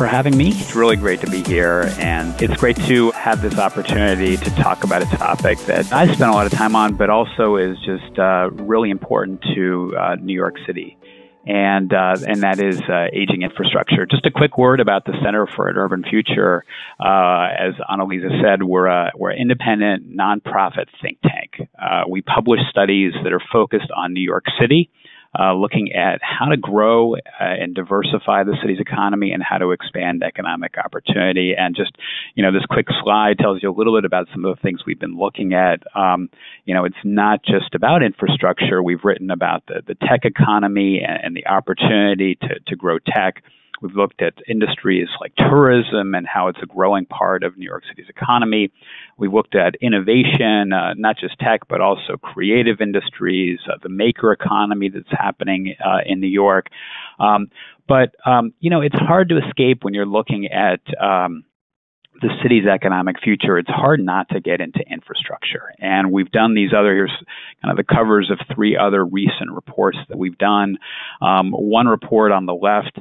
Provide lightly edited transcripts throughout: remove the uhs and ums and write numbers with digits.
for having me. It's really great to be here, and it's great to have this opportunity to talk about a topic that I spent a lot of time on, but also is just really important to New York City. And that is aging infrastructure. Just a quick word about the Center for an Urban Future. As Annalisa said, we're an independent, nonprofit think tank. We publish studies that are focused on New York City, looking at how to grow and diversify the city's economy and how to expand economic opportunity. And just, this quick slide tells you a little bit about some of the things we've been looking at. It's not just about infrastructure. We've written about the tech economy and the opportunity to grow tech. We've looked at industries like tourism and how it's a growing part of New York City's economy. We've looked at innovation, not just tech, but also creative industries, the maker economy that's happening in New York. But it's hard to escape when you're looking at the city's economic future. It's hard not to get into infrastructure. And we've done here's kind of the covers of 3 other recent reports that we've done. One report on the left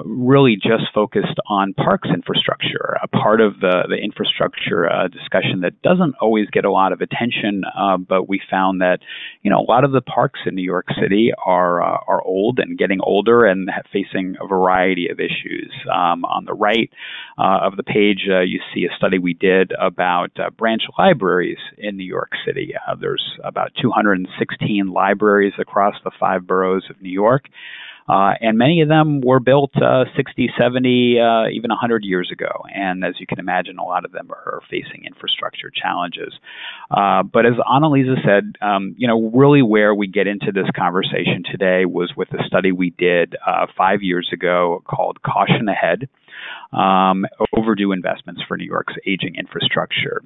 really just focused on parks infrastructure, a part of the infrastructure discussion that doesn't always get a lot of attention, but we found that, a lot of the parks in New York City are old and getting older and facing a variety of issues. On the right of the page, you see a study we did about branch libraries in New York City. There's about 216 libraries across the 5 boroughs of New York. And many of them were built 60, 70, even 100 years ago. And as you can imagine, a lot of them are facing infrastructure challenges. But as Annalisa said, really where we get into this conversation today was with a study we did 5 years ago called Caution Ahead, Overdue Investments for New York's Aging Infrastructure.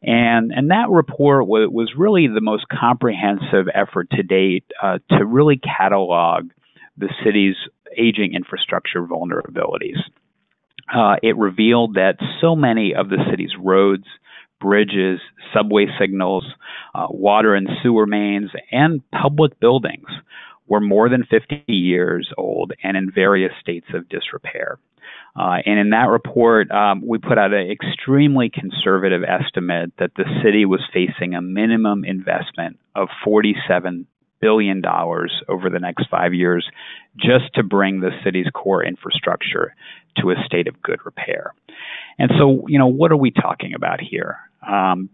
And that report was really the most comprehensive effort to date to really catalog the city's aging infrastructure vulnerabilities. It revealed that so many of the city's roads, bridges, subway signals, water and sewer mains, and public buildings were more than 50 years old and in various states of disrepair. And in that report, we put out an extremely conservative estimate that the city was facing a minimum investment of $47 billion over the next 5 years just to bring the city's core infrastructure to a state of good repair. And so, what are we talking about here?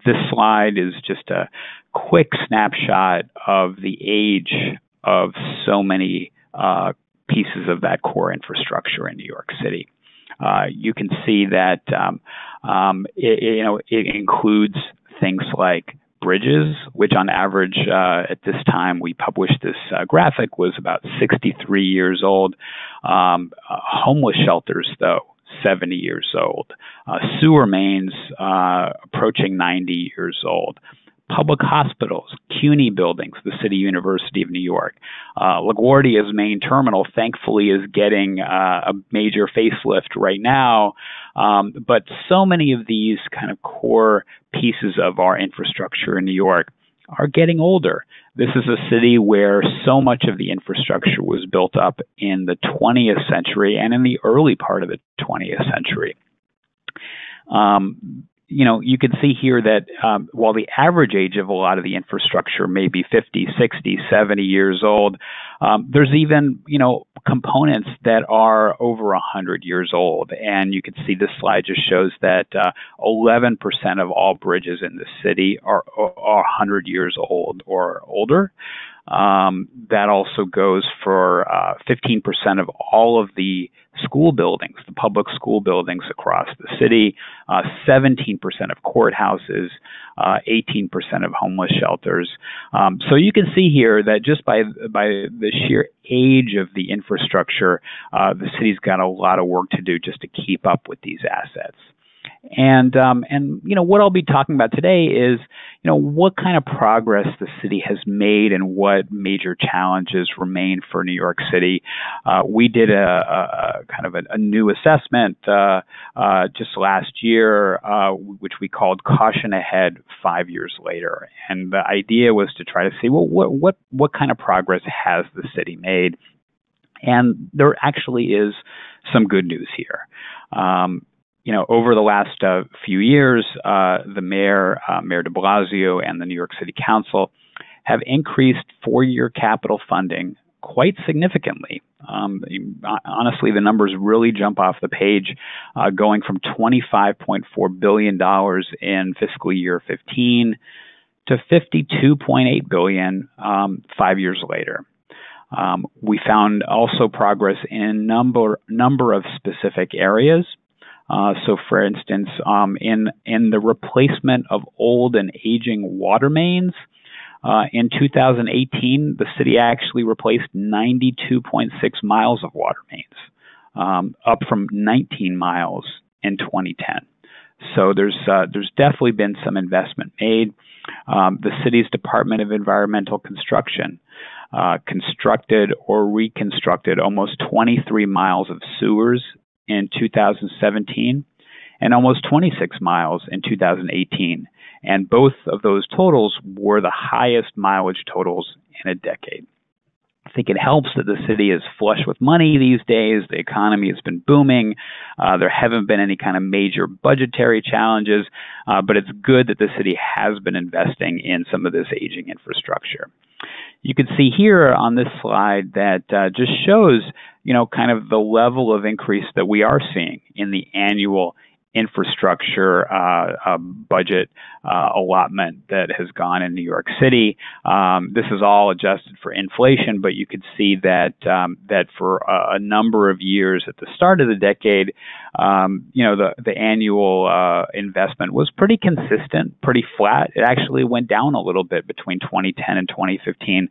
This slide is just a quick snapshot of the age of so many pieces of that core infrastructure in New York City. You can see that it includes things like bridges, which on average at this time we published this graphic was about 63 years old. Homeless shelters, though, 70 years old. Sewer mains approaching 90 years old. Public hospitals, CUNY buildings, the City University of New York. LaGuardia's main terminal, thankfully, is getting a major facelift right now. But so many of these kind of core pieces of our infrastructure in New York are getting older. This is a city where so much of the infrastructure was built up in the 20th century and in the early part of the 20th century. You can see here that while the average age of a lot of the infrastructure may be 50, 60, 70 years old, there's even, components that are over 100 years old. And you can see this slide just shows that 11% of all bridges in the city are 100 years old or older. That also goes for 15% of all of the school buildings, the public school buildings across the city, 17% of courthouses, 18% of homeless shelters. So you can see here that just by the sheer age of the infrastructure, the city's got a lot of work to do just to keep up with these assets. And what I'll be talking about today is, what kind of progress the city has made and what major challenges remain for New York City. We did a kind of a new assessment just last year, which we called Caution Ahead 5 years later. And the idea was to try to see, well, what kind of progress has the city made? And there actually is some good news here. Over the last few years, the mayor, Mayor de Blasio, and the New York City Council have increased four-year capital funding quite significantly. Honestly, the numbers really jump off the page, going from $25.4 billion in fiscal year 15 to $52.8 billion 5 years later. We found also progress in number of specific areas. So, for instance, in the replacement of old and aging water mains, in 2018, the city actually replaced 92.6 miles of water mains, up from 19 miles in 2010. So there's definitely been some investment made. The city's Department of Environmental Construction constructed or reconstructed almost 23 miles of sewers in 2017 and almost 26 miles in 2018. And both of those totals were the highest mileage totals in a decade. I think it helps that the city is flush with money these days. The economy has been booming. There haven't been any kind of major budgetary challenges, but it's good that the city has been investing in some of this aging infrastructure. You can see here on this slide that just shows, kind of the level of increase that we are seeing in the annual infrastructure budget allotment that has gone in New York City. This is all adjusted for inflation, but you could see that that for a number of years at the start of the decade, the annual investment was pretty consistent, pretty flat. It actually went down a little bit between 2010 and 2015,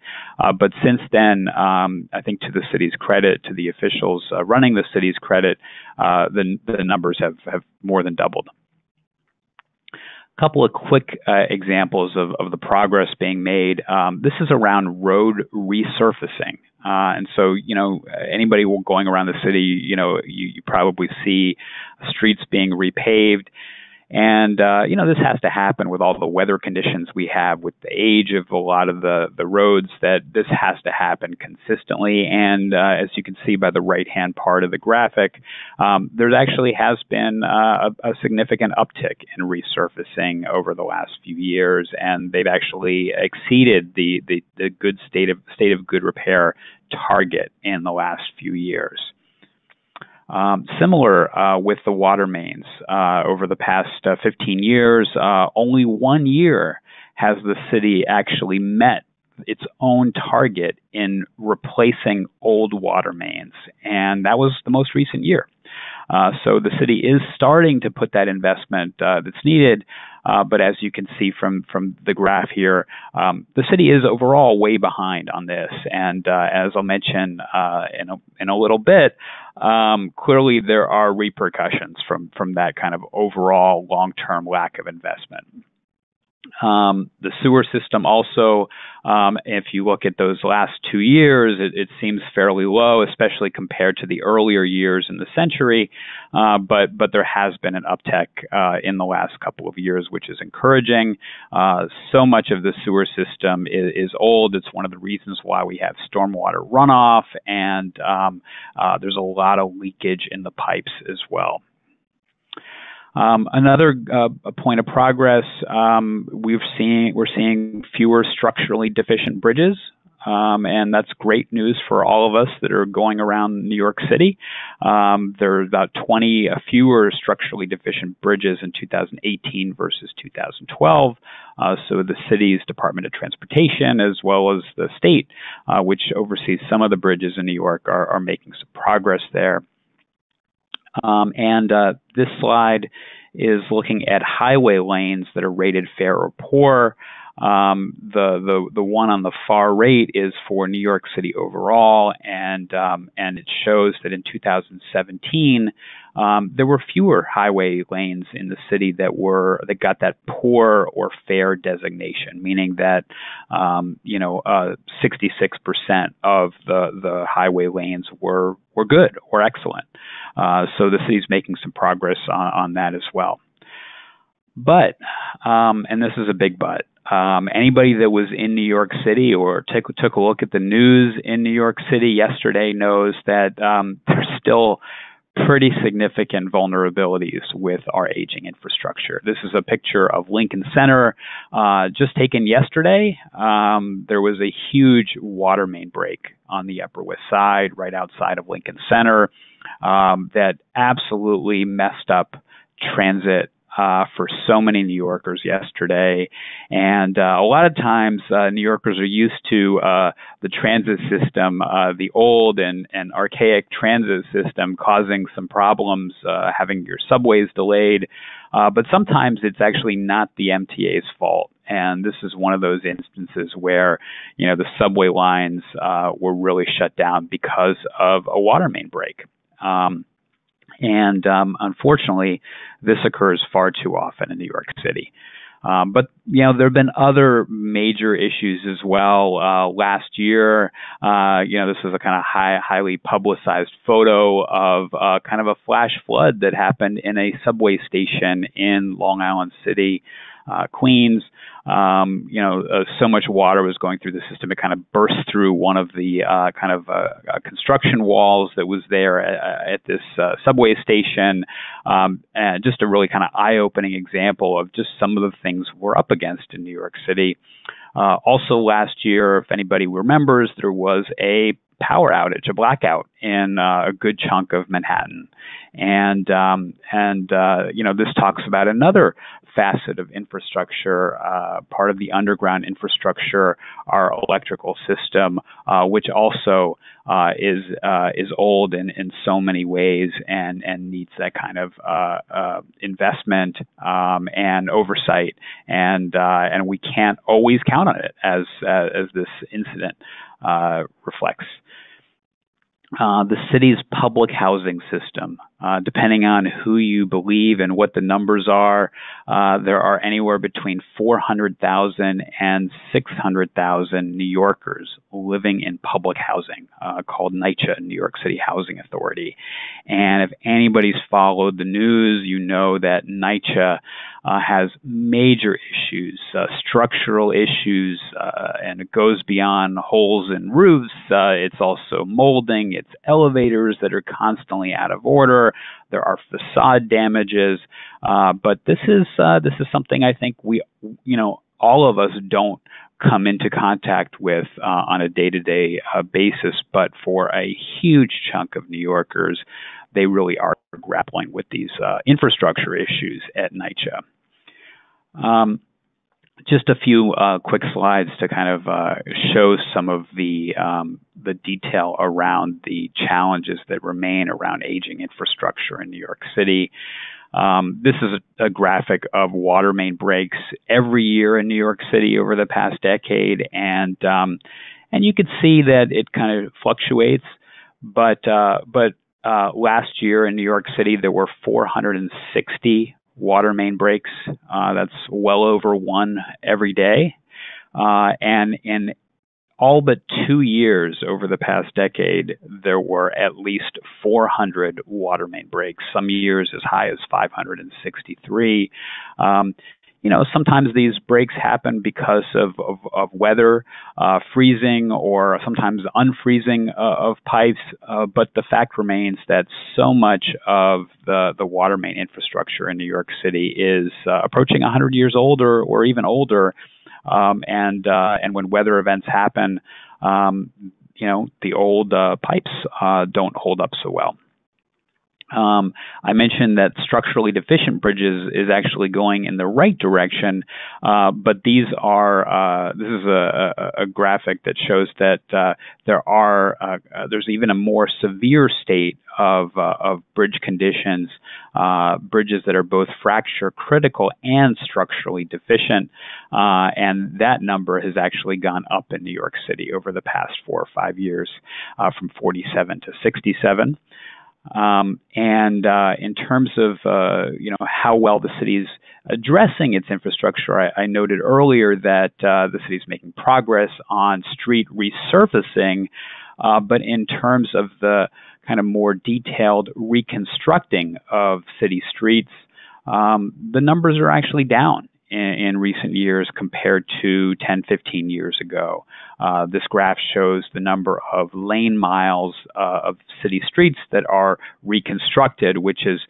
but since then, I think to the city's credit, to the officials running the city's credit, the numbers have more than doubled. A couple of quick examples of the progress being made. This is around road resurfacing. And so, anybody going around the city, you probably see streets being repaved. And, this has to happen with all the weather conditions we have, with the age of a lot of the roads, that this has to happen consistently. And as you can see by the right-hand part of the graphic, there actually has been a significant uptick in resurfacing over the last few years, and they've actually exceeded the good state of good repair target in the last few years. Similar with the water mains. Over the past 15 years, only 1 year has the city actually met its own target in replacing old water mains, and that was the most recent year. So the city is starting to put that investment that's needed, but as you can see from the graph here, the city is overall way behind on this. And as I'll mention in a little bit, clearly there are repercussions from that kind of overall long-term lack of investment. The sewer system also, if you look at those last 2 years, it seems fairly low, especially compared to the earlier years in the century. But there has been an uptick in the last couple of years, which is encouraging. So much of the sewer system is old. It's one of the reasons why we have stormwater runoff, and there's a lot of leakage in the pipes as well. Another point of progress, we're seeing fewer structurally deficient bridges, and that's great news for all of us that are going around New York City. There are about 20 fewer structurally deficient bridges in 2018 versus 2012. So the city's Department of Transportation, as well as the state, which oversees some of the bridges in New York, are making some progress there. And this slide is looking at highway lanes that are rated fair or poor. The one on the far right is for New York City overall, and it shows that in 2017 there were fewer highway lanes in the city that got that poor or fair designation, meaning that 66% of the highway lanes were good or excellent. So the city's making some progress on that as well. But, and this is a big but, anybody that was in New York City or took a look at the news in New York City yesterday knows that there's still pretty significant vulnerabilities with our aging infrastructure. This is a picture of Lincoln Center, just taken yesterday. There was a huge water main break on the Upper West Side, right outside of Lincoln Center, that absolutely messed up transit for so many New Yorkers yesterday. And a lot of times New Yorkers are used to the transit system, the old and archaic transit system causing some problems, having your subways delayed. But sometimes it's actually not the MTA's fault. And this is one of those instances where, the subway lines were really shut down because of a water main break. And unfortunately, this occurs far too often in New York City. But, there have been other major issues as well. Last year, this was a kind of highly publicized photo of kind of a flash flood that happened in a subway station in Long Island City, Queens. So much water was going through the system, it kind of burst through one of the construction walls that was there at this subway station. And just a really kind of eye-opening example of just some of the things we're up against in New York City. Also last year, if anybody remembers, there was a power outage, a blackout in a good chunk of Manhattan. And this talks about another facet of infrastructure, part of the underground infrastructure, our electrical system, which also is old in so many ways and needs that kind of investment and oversight, and we can't always count on it, as this incident reflects. The city's public housing system, depending on who you believe and what the numbers are, there are anywhere between 400,000 and 600,000 New Yorkers living in public housing, called NYCHA, New York City Housing Authority. And if anybody's followed the news, you know that NYCHA has major issues, structural issues, and it goes beyond holes in roofs. It's also molding. It's elevators that are constantly out of order. There are facade damages. But this is something I think we, all of us don't come into contact with on a day-to-day basis. But for a huge chunk of New Yorkers, they really are grappling with these infrastructure issues at NYCHA. Just a few quick slides to kind of show some of the detail around the challenges that remain around aging infrastructure in New York City. This is a graphic of water main breaks every year in New York City over the past decade, and you could see that it kind of fluctuates. But last year in New York City there were 460 water main breaks. That's well over one every day. And in all but 2 years over the past decade, there were at least 400 water main breaks, some years as high as 563. Sometimes these breaks happen because of weather, freezing, or sometimes unfreezing of pipes. But the fact remains that so much of the water main infrastructure in New York City is approaching 100 years old or even older. And when weather events happen, the old pipes don't hold up so well. I mentioned that structurally deficient bridges is actually going in the right direction, but this is a graphic that shows that there's even a more severe state of bridge conditions, bridges that are both fracture critical and structurally deficient, and that number has actually gone up in New York City over the past 4 or 5 years, from 47 to 67. In terms of how well the city's addressing its infrastructure, I noted earlier that the city's making progress on street resurfacing, but in terms of the kind of more detailed reconstructing of city streets, the numbers are actually down in recent years compared to 10, 15 years ago. This graph shows the number of lane miles of city streets that are reconstructed, which is,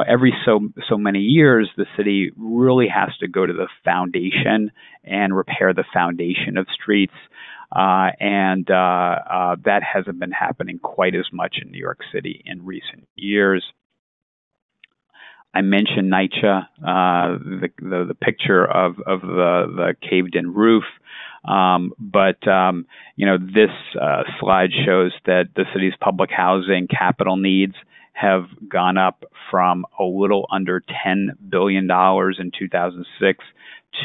every so many years, the city really has to go to the foundation and repair the foundation of streets. And that hasn't been happening quite as much in New York City in recent years. I mentioned NYCHA, the picture of the caved-in roof, but this slide shows that the city's public housing capital needs have gone up from a little under $10 billion in 2006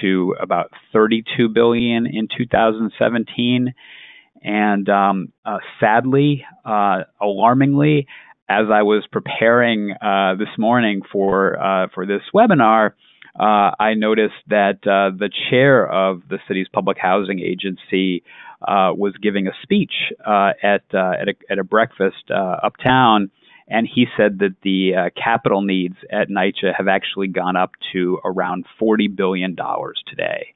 to about $32 billion in 2017, and sadly, alarmingly, as I was preparing this morning for this webinar, I noticed that the chair of the city's public housing agency was giving a speech at a breakfast uptown, and he said that the capital needs at NYCHA have actually gone up to around $40 billion today.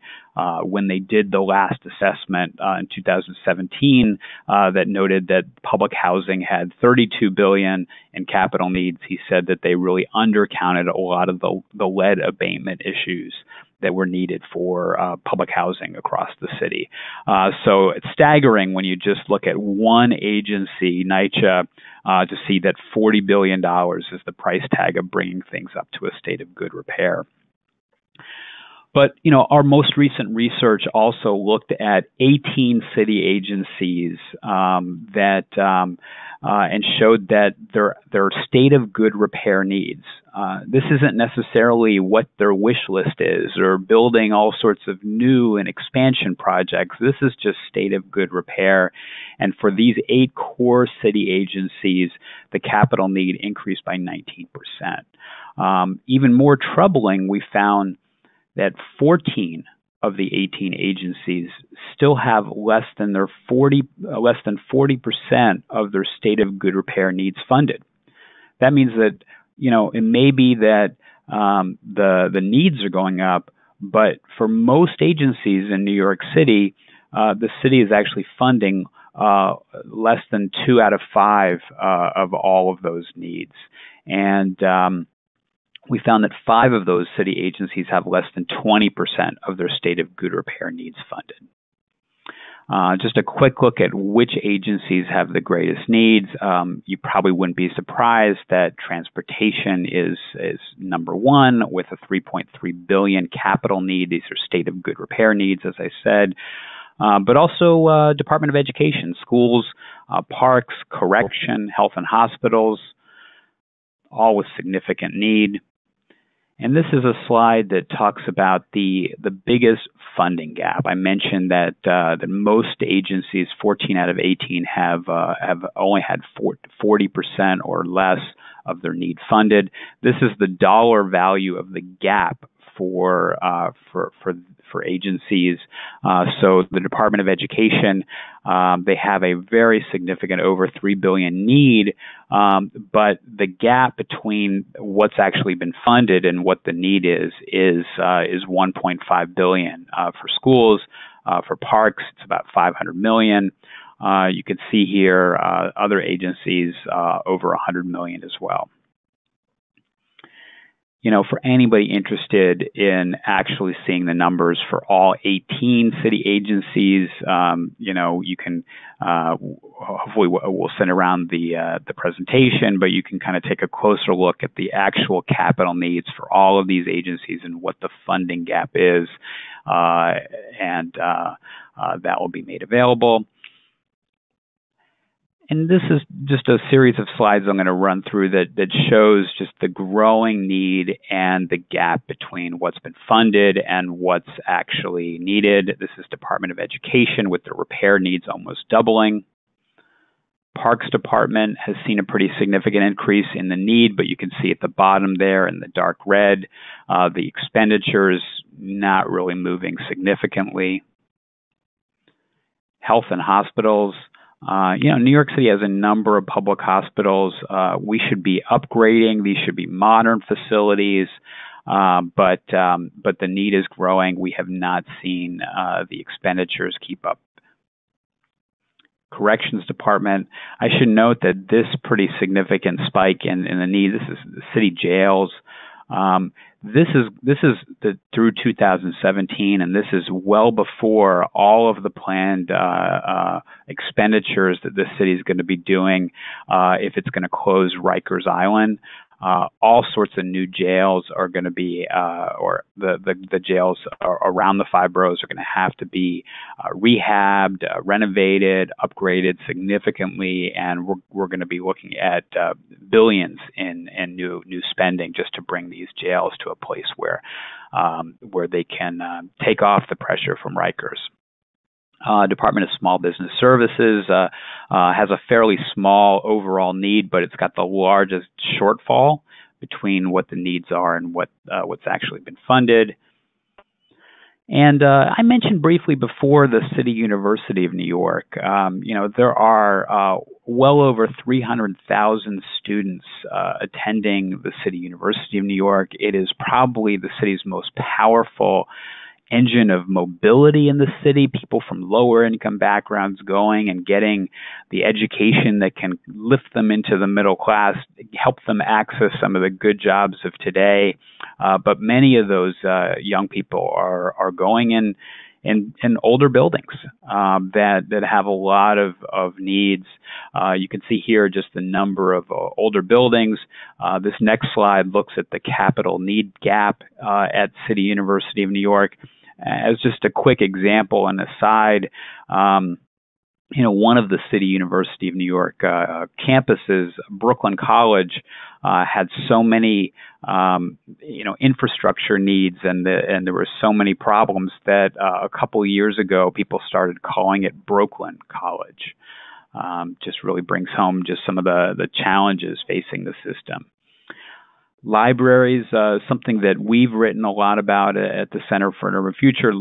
When they did the last assessment in 2017 that noted that public housing had $32 billion in capital needs, he said that they really undercounted a lot of the lead abatement issues that were needed for public housing across the city. So it's staggering when you just look at one agency, NYCHA, to see that $40 billion is the price tag of bringing things up to a state of good repair. But, our most recent research also looked at 18 city agencies and showed that their state of good repair needs. This isn't necessarily what their wish list is or building all sorts of new and expansion projects. This is just state of good repair. And for these 8 core city agencies, the capital need increased by 19%. Even more troubling, we found that 14 of the 18 agencies still have less than 40% of their state of good repair needs funded. That means that, it may be that the needs are going up, but for most agencies in New York City, the city is actually funding less than 2 out of 5 of all of those needs. And we found that 5 of those city agencies have less than 20% of their state of good repair needs funded. Just a quick look at which agencies have the greatest needs. You probably wouldn't be surprised that transportation is number 1 with a $3.3 billion capital need. These are state of good repair needs, as I said. But also Department of Education, schools, parks, correction, health and hospitals, all with significant need. And this is a slide that talks about the biggest funding gap. I mentioned that most agencies, 14 out of 18, have only had 40% or less of their need funded. This is the dollar value of the gap for agencies. So the Department of Education, they have a very significant over $3 billion need, but the gap between what's actually been funded and what the need is $1.5 billion for schools. For parks, it's about $500 million. You can see here other agencies over $100 million as well. For anybody interested in actually seeing the numbers for all 18 city agencies, you can, hopefully we'll send around the presentation, but you can kind of take a closer look at the actual capital needs for all of these agencies and what the funding gap is, and that will be made available. And this is just a series of slides I'm going to run through that shows just the growing need and the gap between what's been funded and what's actually needed. This is Department of Education with the repair needs almost doubling. Parks Department has seen a pretty significant increase in the need, but you can see at the bottom there in the dark red, the expenditures not really moving significantly. Health and hospitals. New York City has a number of public hospitals. We should be upgrading. These should be modern facilities. but the need is growing. We have not seen the expenditures keep up. Corrections Department. I should note that this pretty significant spike in the need. This is the city jails. This is through 2017, and this is well before all of the planned expenditures that the city is going to be doing if it's going to close Rikers Island. All sorts of new jails are going to be, or the jails around the 5 boroughs are going to have to be rehabbed, renovated, upgraded significantly, and we're going to be looking at billions in new spending just to bring these jails to a place where they can take off the pressure from Rikers. Department of Small Business Services has a fairly small overall need, but it's got the largest shortfall between what the needs are and what's actually been funded. And I mentioned briefly before the City University of New York. There are well over 300,000 students attending the City University of New York. It is probably the city's most powerful engine of mobility in the city, people from lower income backgrounds going and getting the education that can lift them into the middle class, help them access some of the good jobs of today. But many of those young people are going in older buildings that have a lot of needs. You can see here just the number of older buildings. This next slide looks at the capital need gap at City University of New York. As just a quick example and aside, one of the City University of New York campuses, Brooklyn College, had so many, infrastructure needs, and there were so many problems that a couple of years ago people started calling it Brooklyn College. Just really brings home just some of the challenges facing the system. Libraries, something that we've written a lot about at the Center for an Urban Future.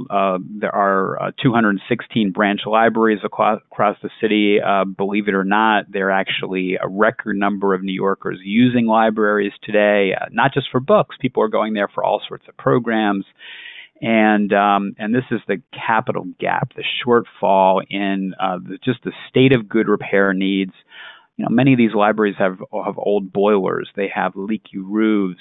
There are 216 branch libraries across the city. Believe it or not, there are actually a record number of New Yorkers using libraries today, not just for books. People are going there for all sorts of programs. And this is the capital gap, the shortfall in just the state of good repair needs. Many of these libraries have old boilers. They have leaky roofs.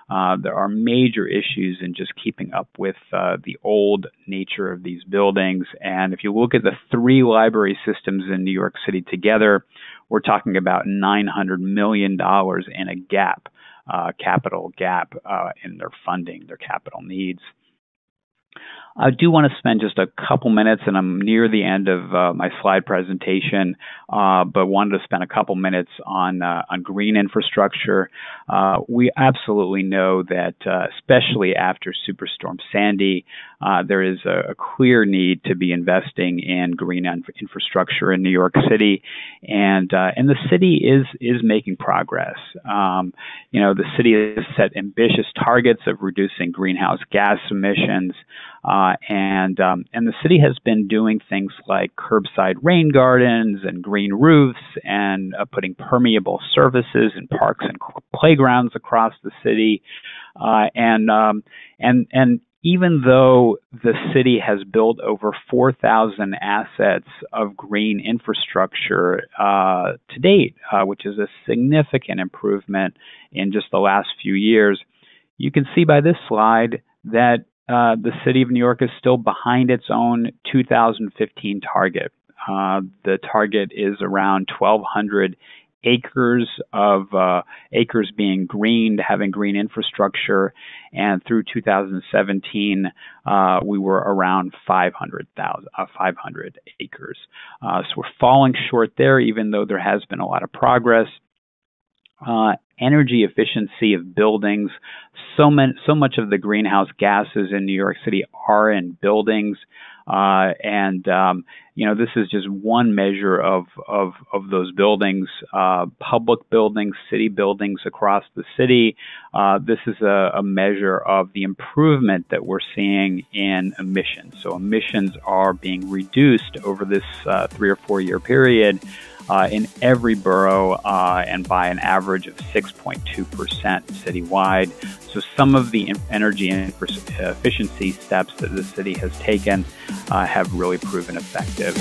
There are major issues in just keeping up with the old nature of these buildings. And if you look at the 3 library systems in New York City together, we're talking about $900 million in a gap, capital gap in their funding, their capital needs. I do want to spend just a couple minutes, and I'm near the end of my slide presentation, but wanted to spend a couple minutes on green infrastructure. We absolutely know that, especially after Superstorm Sandy, there is a clear need to be investing in green infrastructure in New York City, and the city is making progress. The city has set ambitious targets of reducing greenhouse gas emissions. And the city has been doing things like curbside rain gardens and green roofs and putting permeable surfaces in parks and playgrounds across the city. And even though the city has built over 4,000 assets of green infrastructure to date, which is a significant improvement in just the last few years, you can see by this slide that the city of New York is still behind its own 2015 target. The target is around 1,200 acres of acres being greened, having green infrastructure, and through 2017 we were around 500 acres. So we're falling short there, even though there has been a lot of progress. Energy efficiency of buildings. So much of the greenhouse gases in New York City are in buildings, this is just one measure of those buildings. Public buildings, city buildings across the city. This is a measure of the improvement that we're seeing in emissions. So emissions are being reduced over this 3 or 4 year period. in every borough and by an average of 6.2% citywide. So some of the energy and efficiency steps that the city has taken have really proven effective.